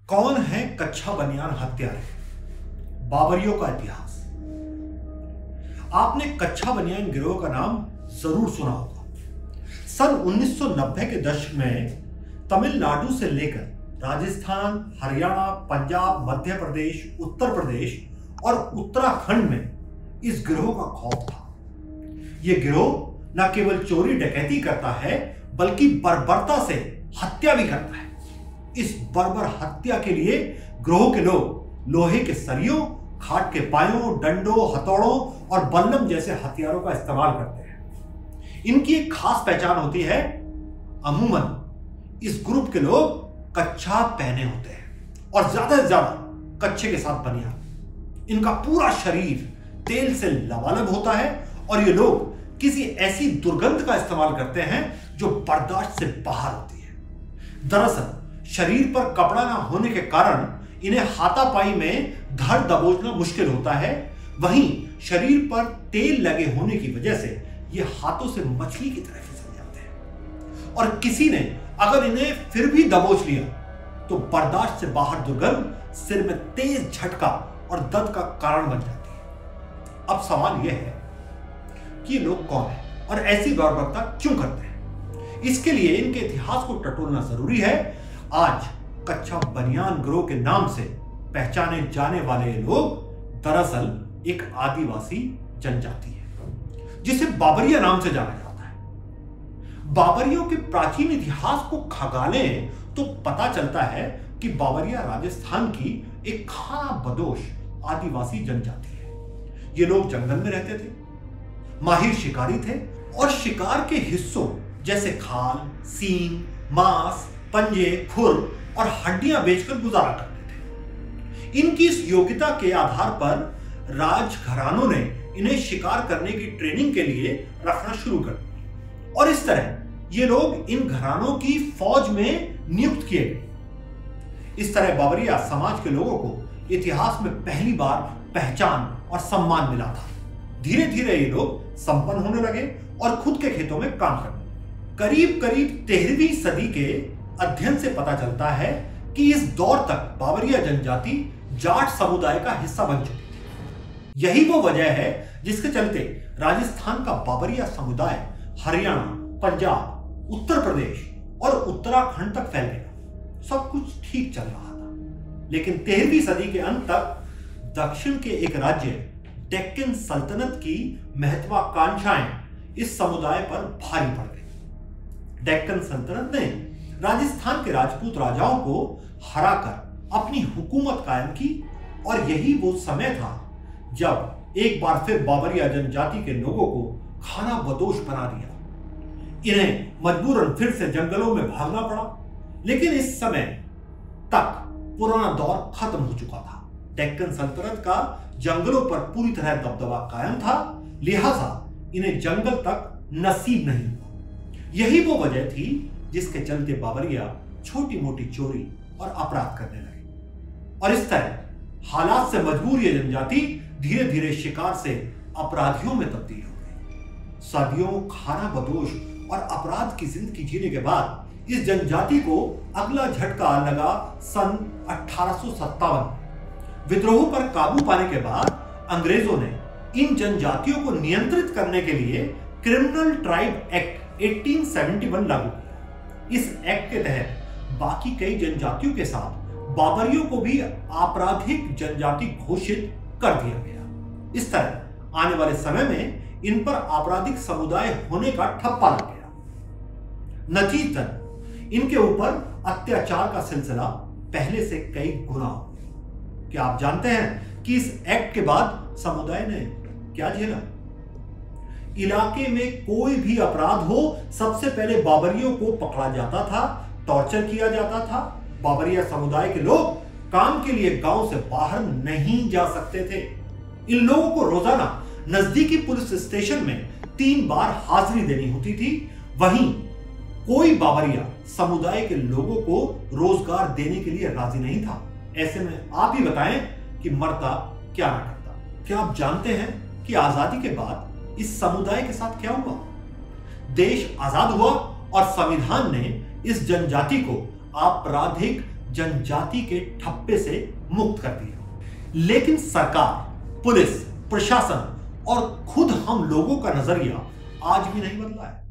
कौन है कच्छा बनियान हत्यारे? बाबरियों का इतिहास। आपने कच्छा बनियान गिरोह का नाम जरूर सुना होगा। सन 1990 के दशक में तमिलनाडु से लेकर राजस्थान, हरियाणा, पंजाब, मध्य प्रदेश, उत्तर प्रदेश और उत्तराखंड में इस गिरोह का खौफ था। यह गिरोह न केवल चोरी डकैती करता है बल्कि बर्बरता से हत्या भी करता है। इस बर्बर हत्या के लिए गिरोह के लोग लोहे के सरियों, खाट के पायों, डंडों, हथौड़ों और बल्लम जैसे हथियारों का इस्तेमाल करते हैं। इनकी एक खास पहचान होती है। अमूमन इस ग्रुप के लोग कच्छा पहने होते हैं और ज्यादा से ज्यादा कच्छे के साथ बनियान। इनका पूरा शरीर तेल से लबालब होता है और ये लोग किसी ऐसी दुर्गंध का इस्तेमाल करते हैं जो बर्दाश्त से बाहर होती है। दरअसल शरीर पर कपड़ा ना होने के कारण इन्हें हाथापाई में धर दबोचना मुश्किल होता है। वहीं शरीर पर तेल लगे होने की वजह से ये हाथों से मछली की तरह फिसल जाते हैं और किसी ने अगर इन्हें फिर भी दबोच लिया तो बर्दाश्त से बाहर दुर्गंध सिर में तेज झटका और दर्द का कारण बन जाती है। अब सवाल यह है कि ये लोग कौन हैं और ऐसी बर्बरता क्यों करते हैं? इसके लिए इनके इतिहास को टटोलना जरूरी है। आज कच्छा बनियान गिरोह के नाम से पहचाने जाने वाले लोग दरअसल एक आदिवासी जनजाति है जिसे बाबरिया नाम से जाना जाता है। बाबरियों के प्राचीन इतिहास को खंगालें तो पता चलता है कि बाबरिया राजस्थान की एक खानाबदोश आदिवासी जनजाति है। ये लोग जंगल में रहते थे, माहिर शिकारी थे और शिकार के हिस्सों जैसे खाल, सींग, मांस, पंजे, खुर और हड्डियां बेचकर गुजारा करते थे। इनकी इस योग्यता के आधार पर राजघरानों ने इन्हें शिकार करने की ट्रेनिंग के लिए रखना शुरू कर दिया और इस तरह ये लोग इन घरानों की फौज में नियुक्त किए गए। इस तरह बाबरिया समाज के लोगों को इतिहास में पहली बार पहचान और सम्मान मिला था। धीरे धीरे ये लोग संपन्न होने लगे और खुद के खेतों में काम करने लगे। करीब करीब 13वीं सदी के अध्ययन से पता चलता है कि इस दौर तक बाबरिया जनजाति जाट समुदाय का हिस्सा बन चुकी थी। यही वो वजह है जिसके चलते राजस्थान का बाबरिया समुदाय हरियाणा, पंजाब, उत्तर प्रदेश और उत्तराखंड तक फैल गया। सब कुछ ठीक चल रहा था, लेकिन 13वीं सदी के अंत तक दक्षिण के एक राज्य डेक्कन सल्तनत की महत्वाकांक्षाएं इस समुदाय पर भारी पड़ गई। डेक्कन सल्तनत ने राजस्थान के राजपूत राजाओं को हराकर अपनी हुकूमत कायम की और यही वो समय था जब एक बार फिर बाबरिया जनजाति के लोगों को खानाबदोश बना दिया। इन्हें मजबूरन फिर से जंगलों में भागना पड़ा, लेकिन इस समय तक पुराना दौर खत्म हो चुका था। डेक्कन सल्तनत का जंगलों पर पूरी तरह दबदबा कायम था, लिहाजा इन्हें जंगल तक नसीब नहीं हुआ। यही वो वजह थी जिसके चलते बाबरिया छोटी मोटी चोरी और अपराध करने लगे और इस तरह हालात से मजबूर ये जनजाति धीरे धीरे शिकार से अपराधियों में तब्दील हो गई। सदियों खानाबदोश और अपराध की जिंदगी जीने के बाद इस जनजाति को अगला झटका लगा सन 1857। विद्रोह पर काबू पाने के बाद अंग्रेजों ने इन जनजातियों को नियंत्रित करने के लिए क्रिमिनल ट्राइब एक्ट 1871 लागू किया। इस एक्ट के तहत बाकी कई जनजातियों के साथ बाबरियों को भी आपराधिक जनजाति घोषित कर दिया गया। इस तरह आने वाले समय में इन पर आपराधिक समुदाय होने का ठप्पा लग गया। नतीजतन इनके ऊपर अत्याचार का सिलसिला पहले से कई गुना हो गया। क्या आप जानते हैं कि इस एक्ट के बाद समुदाय ने क्या झेला? इलाके में कोई भी अपराध हो, सबसे पहले बाबरियों को पकड़ा जाता था, टॉर्चर किया जाता था। बाबरिया समुदाय के लोग काम के लिए गांव से बाहर नहीं जा सकते थे। इन लोगों को रोजाना नजदीकी पुलिस स्टेशन में 3 बार हाजिरी देनी होती थी। वहीं कोई बाबरिया समुदाय के लोगों को रोजगार देने के लिए राजी नहीं था। ऐसे में आप ही बताएं कि मरता क्या ना करता। क्या आप जानते हैं कि आजादी के बाद इस समुदाय के साथ क्या हुआ? देश आजाद हुआ और संविधान ने इस जनजाति को आपराधिक जनजाति के ठप्पे से मुक्त कर दिया। लेकिन सरकार, पुलिस, प्रशासन और खुद हम लोगों का नजरिया आज भी नहीं बदला है।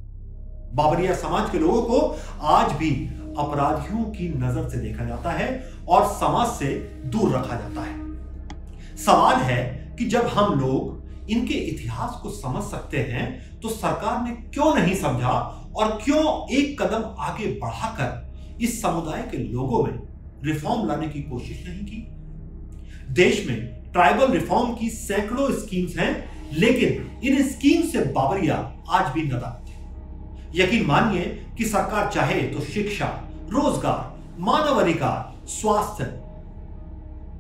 बाबरिया समाज के लोगों को आज भी अपराधियों की नजर से देखा जाता है और समाज से दूर रखा जाता है। सवाल है कि जब हम लोग इनके इतिहास को समझ सकते हैं तो सरकार ने क्यों नहीं समझा और क्यों एक कदम आगे बढ़ाकर इस समुदाय के लोगों में रिफॉर्म लाने की कोशिश नहीं की। देश में ट्राइबल रिफॉर्म की सैकड़ों स्कीम्स हैं, लेकिन इन स्कीम से बाबरिया आज भी नादार थे। यकीन मानिए कि सरकार चाहे तो शिक्षा, रोजगार, मानवाधिकार, स्वास्थ्य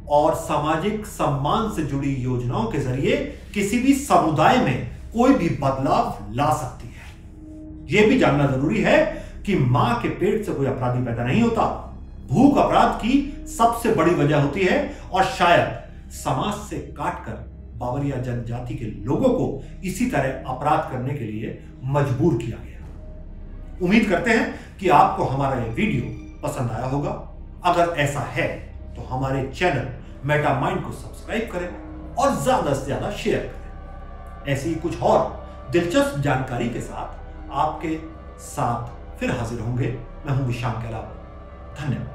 और सामाजिक सम्मान से जुड़ी योजनाओं के जरिए किसी भी समुदाय में कोई भी बदलाव ला सकती है। यह भी जानना जरूरी है कि मां के पेट से कोई अपराधी पैदा नहीं होता। भूख अपराध की सबसे बड़ी वजह होती है और शायद समाज से काटकर बाबरिया जनजाति के लोगों को इसी तरह अपराध करने के लिए मजबूर किया गया। उम्मीद करते हैं कि आपको हमारा यह वीडियो पसंद आया होगा। अगर ऐसा है तो हमारे चैनल मेटामाइंड को सब्सक्राइब करें और ज्यादा से ज्यादा शेयर करें। ऐसी ही कुछ और दिलचस्प जानकारी के साथ आपके साथ फिर हाजिर होंगे। मैं हूं विशांक कैलाब। धन्यवाद।